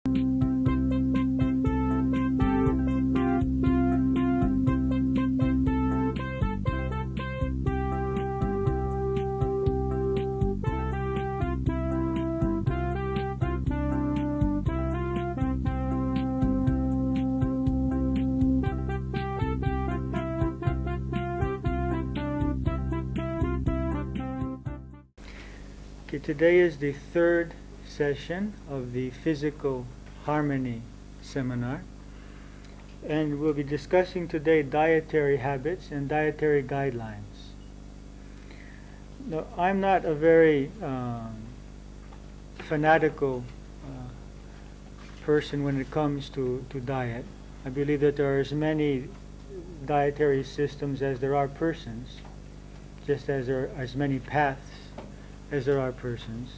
Okay, today is the third session of the Physical Harmony Seminar, and we'll be discussing today dietary habits and dietary guidelines. Now, I'm not a very fanatical person when it comes to diet. I believe that there are as many dietary systems as there are persons, just as there are as many paths as there are persons.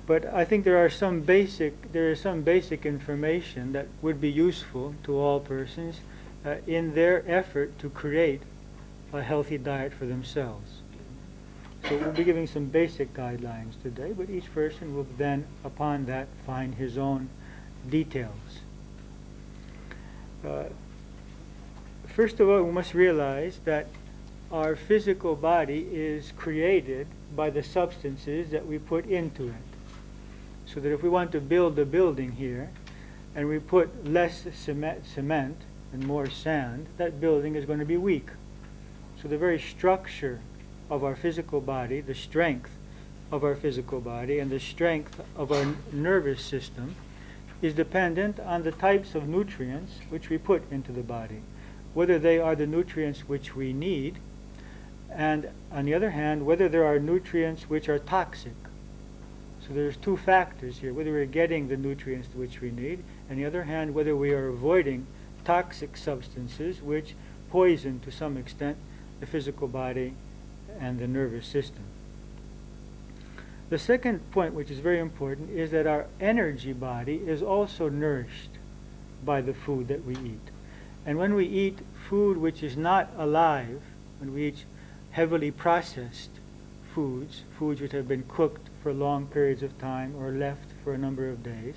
But I think there is some basic information that would be useful to all persons in their effort to create a healthy diet for themselves. So we'll be giving some basic guidelines today, but each person will then, upon that, find his own details. First of all, we must realize that our physical body is created by the substances that we put into it. So that if we want to build a building here, and we put less cement and more sand, that building is going to be weak. So the very structure of our physical body, the strength of our physical body, and the strength of our nervous system is dependent on the types of nutrients which we put into the body, whether they are the nutrients which we need, and on the other hand, whether there are nutrients which are toxic. So there's two factors here, whether we're getting the nutrients which we need, and on the other hand, whether we are avoiding toxic substances which poison to some extent the physical body and the nervous system. The second point, which is very important, is that our energy body is also nourished by the food that we eat. And when we eat food which is not alive, when we eat heavily processed foods which have been cooked for long periods of time or left for a number of days,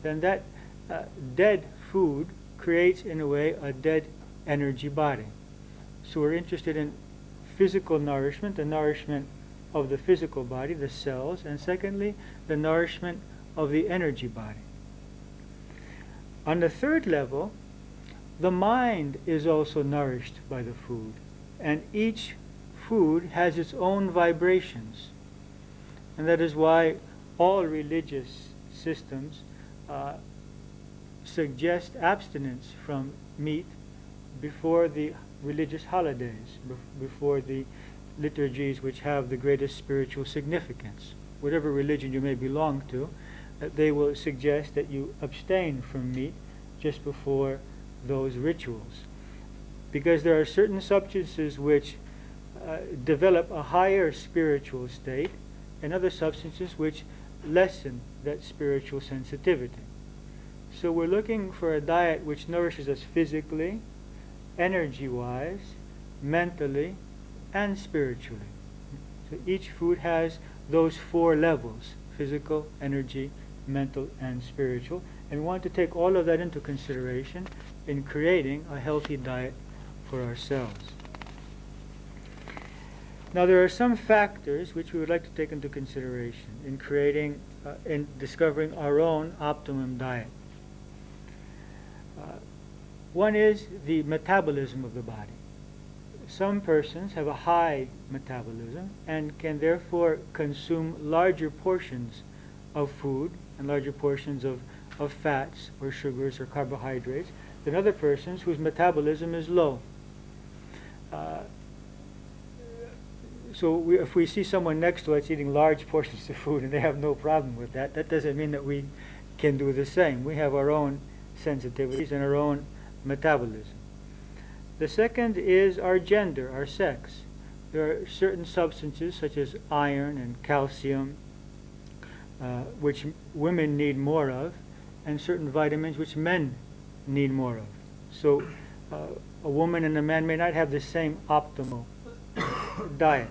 then that dead food creates, in a way, a dead energy body. So we're interested in physical nourishment, the nourishment of the physical body, the cells, and secondly, the nourishment of the energy body. On the third level, the mind is also nourished by the food, and each food has its own vibrations. And that is why all religious systems suggest abstinence from meat before the religious holidays, before the liturgies which have the greatest spiritual significance. Whatever religion you may belong to, they will suggest that you abstain from meat just before those rituals. Because there are certain substances which develop a higher spiritual state, and other substances which lessen that spiritual sensitivity. So we're looking for a diet which nourishes us physically, energy-wise, mentally, and spiritually. So each food has those four levels: physical, energy, mental, and spiritual. And we want to take all of that into consideration in creating a healthy diet for ourselves. Now, there are some factors which we would like to take into consideration in creating, in discovering our own optimum diet. One is the metabolism of the body. Some persons have a high metabolism and can therefore consume larger portions of food and larger portions of fats or sugars or carbohydrates than other persons whose metabolism is low. So if we see someone next to us eating large portions of food and they have no problem with that, that doesn't mean that we can do the same. We have our own sensitivities and our own metabolism. The second is our gender, our sex. There are certain substances such as iron and calcium which women need more of, and certain vitamins which men need more of. So a woman and a man may not have the same optimal diet.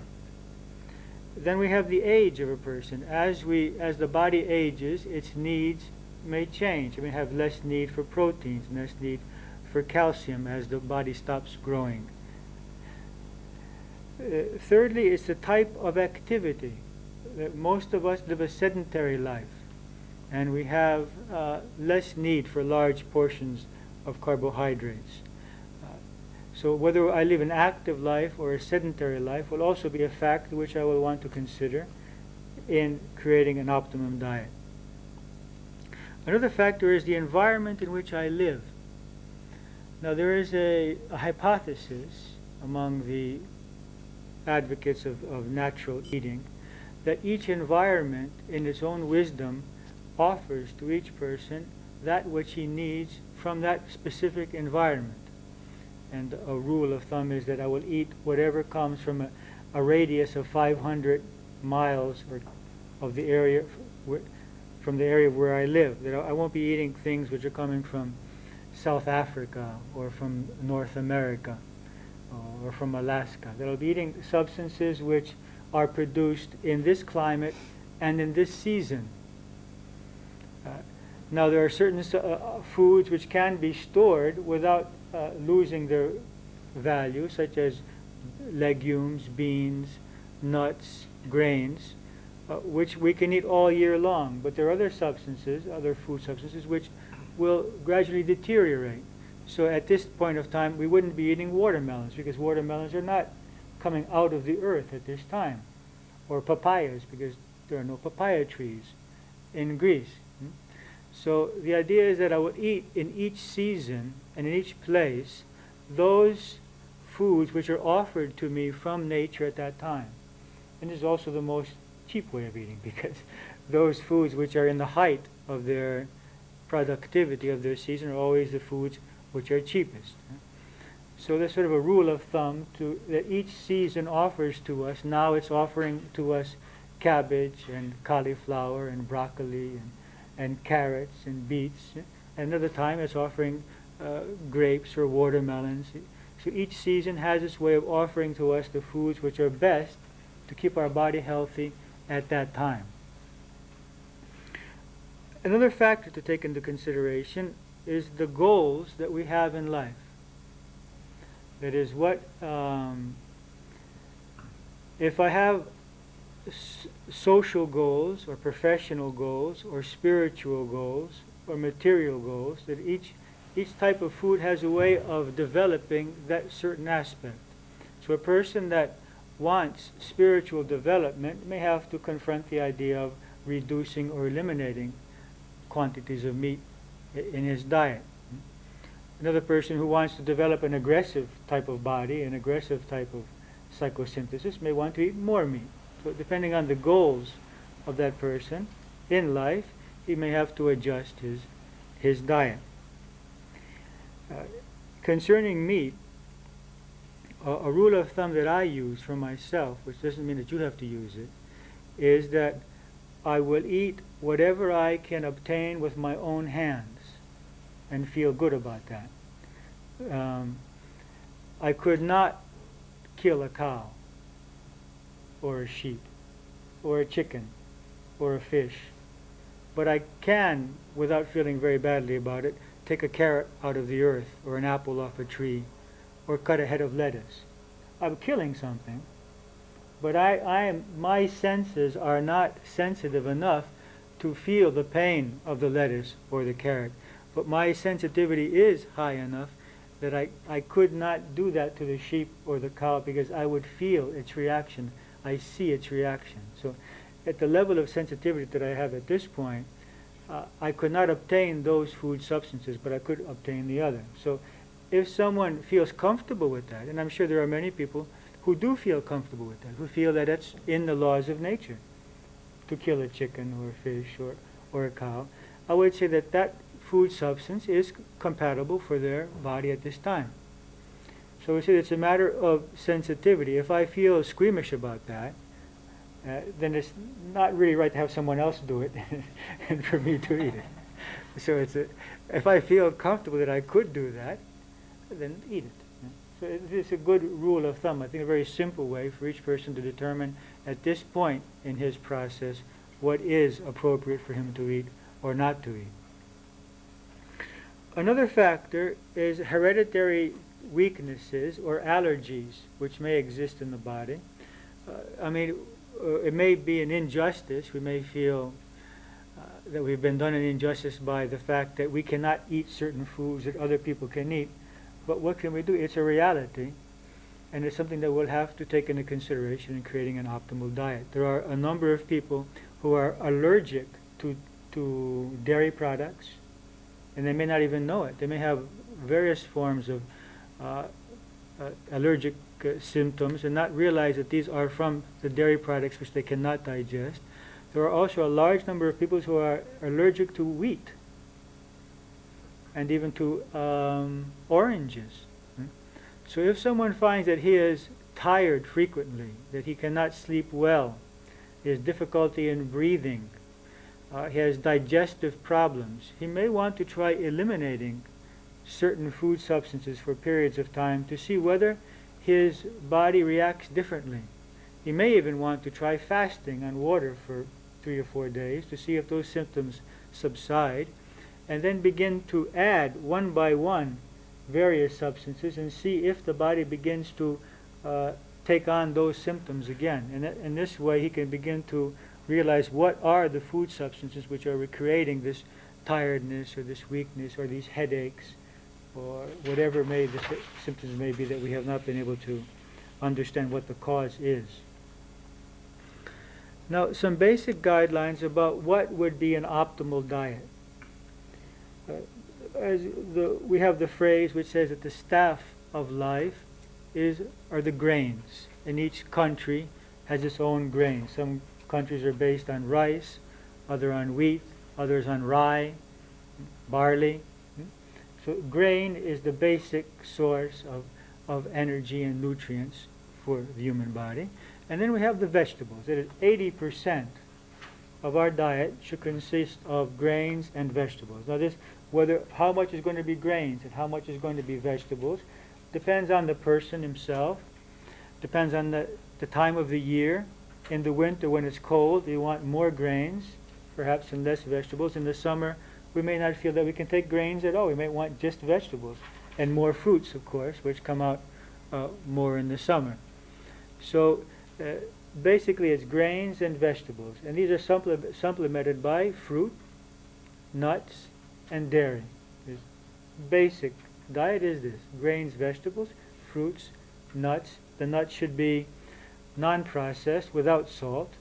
Then we have the age of a person. As the body ages, its needs may change. It may have less need for proteins, less need for calcium as the body stops growing. Thirdly, it's the type of activity. Most of us live a sedentary life, and we have less need for large portions of carbohydrates. So whether I live an active life or a sedentary life will also be a factor which I will want to consider in creating an optimum diet. Another factor is the environment in which I live. Now there is a hypothesis among the advocates of natural eating that each environment in its own wisdom offers to each person that which he needs from that specific environment. And a rule of thumb is that I will eat whatever comes from a radius of 500 miles or of the area from the area where I live. That I won't be eating things which are coming from South Africa or from North America or from Alaska. That I'll be eating substances which are produced in this climate and in this season. Now there are certain foods which can be stored without losing their value, such as legumes, beans, nuts, grains, which we can eat all year long. But there are other substances, other food substances, which will gradually deteriorate. So at this point of time, we wouldn't be eating watermelons, because watermelons are not coming out of the earth at this time. Or papayas, because there are no papaya trees in Greece. So the idea is that I will eat in each season and in each place those foods which are offered to me from nature at that time. And this is also the most cheap way of eating, because those foods which are in the height of their productivity of their season are always the foods which are cheapest. So there's sort of a rule of thumb that each season offers to us. Now it's offering to us cabbage and cauliflower and broccoli and carrots and beets. Another time it's offering grapes or watermelons. So each season has its way of offering to us the foods which are best to keep our body healthy at that time. Another factor to take into consideration is the goals that we have in life. That is, what if I have social goals or professional goals or spiritual goals or material goals, that each type of food has a way of developing that certain aspect. So a person that wants spiritual development may have to confront the idea of reducing or eliminating quantities of meat in his diet. Another person who wants to develop an aggressive type of body, an aggressive type of psychosynthesis, may want to eat more meat. So depending on the goals of that person in life, he may have to adjust his diet. Concerning meat, a rule of thumb that I use for myself, which doesn't mean that you have to use it, is that I will eat whatever I can obtain with my own hands and feel good about that. I could not kill a cow or a sheep or a chicken or a fish, but I can, without feeling very badly about it, take a carrot out of the earth or an apple off a tree or cut a head of lettuce. I'm killing something, but my senses are not sensitive enough to feel the pain of the lettuce or the carrot. But my sensitivity is high enough that I could not do that to the sheep or the cow, because I would feel its reaction. I see its reaction. So at the level of sensitivity that I have at this point, I could not obtain those food substances, but I could obtain the other. So if someone feels comfortable with that, and I'm sure there are many people who do feel comfortable with that, who feel that it's in the laws of nature to kill a chicken or a fish or a cow, I would say that food substance is compatible for their body at this time. So we say it's a matter of sensitivity. If I feel squeamish about that, then it's not really right to have someone else do it and for me to eat it. So if I feel comfortable that I could do that, then eat it. So it's a good rule of thumb. I think a very simple way for each person to determine at this point in his process what is appropriate for him to eat or not to eat. Another factor is hereditary weaknesses or allergies which may exist in the body. It may be an injustice. We may feel that we've been done an injustice by the fact that we cannot eat certain foods that other people can eat. But what can we do? It's a reality, and it's something that we'll have to take into consideration in creating an optimal diet. There are a number of people who are allergic to dairy products, and they may not even know it. They may have various forms of allergic symptoms and not realize that these are from the dairy products which they cannot digest. There are also a large number of people who are allergic to wheat and even to oranges. So if someone finds that he is tired frequently, that he cannot sleep well, he has difficulty in breathing, he has digestive problems, he may want to try eliminating certain food substances for periods of time to see whether his body reacts differently. He may even want to try fasting on water for 3 or 4 days to see if those symptoms subside, and then begin to add one by one various substances and see if the body begins to take on those symptoms again. And in this way he can begin to realize what are the food substances which are creating this tiredness or this weakness or these headaches or whatever the symptoms may be that we have not been able to understand what the cause is. Now, some basic guidelines about what would be an optimal diet. We have the phrase which says that the staff of life are the grains, and each country has its own grains. Some countries are based on rice, others on wheat, others on rye, barley. So grain is the basic source of energy and nutrients for the human body. And then we have the vegetables. That is 80% of our diet should consist of grains and vegetables. Now how much is going to be grains and how much is going to be vegetables depends on the person himself, depends on the time of the year. In the winter when it's cold, you want more grains, perhaps, and less vegetables. In the summer, we may not feel that we can take grains at all. We may want just vegetables and more fruits, of course, which come out more in the summer. So basically it's grains and vegetables, and these are supplemented by fruit, nuts, and dairy. This basic diet is this: grains, vegetables, fruits, nuts. The nuts should be non-processed, without salt,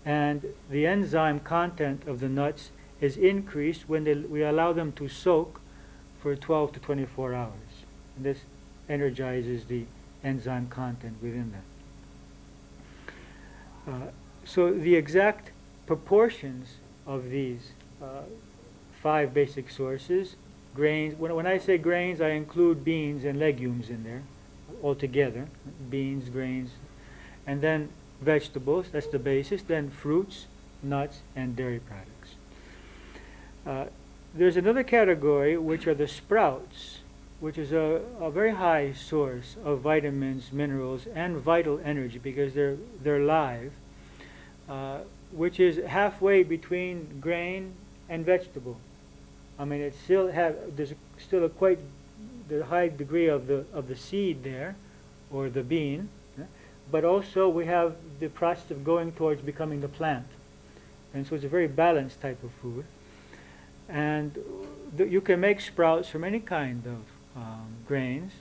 and the enzyme content of the nuts is increased when we allow them to soak for 12 to 24 hours. And this energizes the enzyme content within them. So the exact proportions of these 5 basic sources, grains, when I say grains, I include beans and legumes in there altogether, beans, grains, and then vegetables, that's the basis, then fruits, nuts, and dairy products. There's another category which are the sprouts, which is a very high source of vitamins, minerals, and vital energy because they're live, which is halfway between grain and vegetable. I mean, there's still the high degree of the seed there, or the bean, but also we have the process of going towards becoming the plant, and so it's a very balanced type of food. And you can make sprouts from any kind of grains.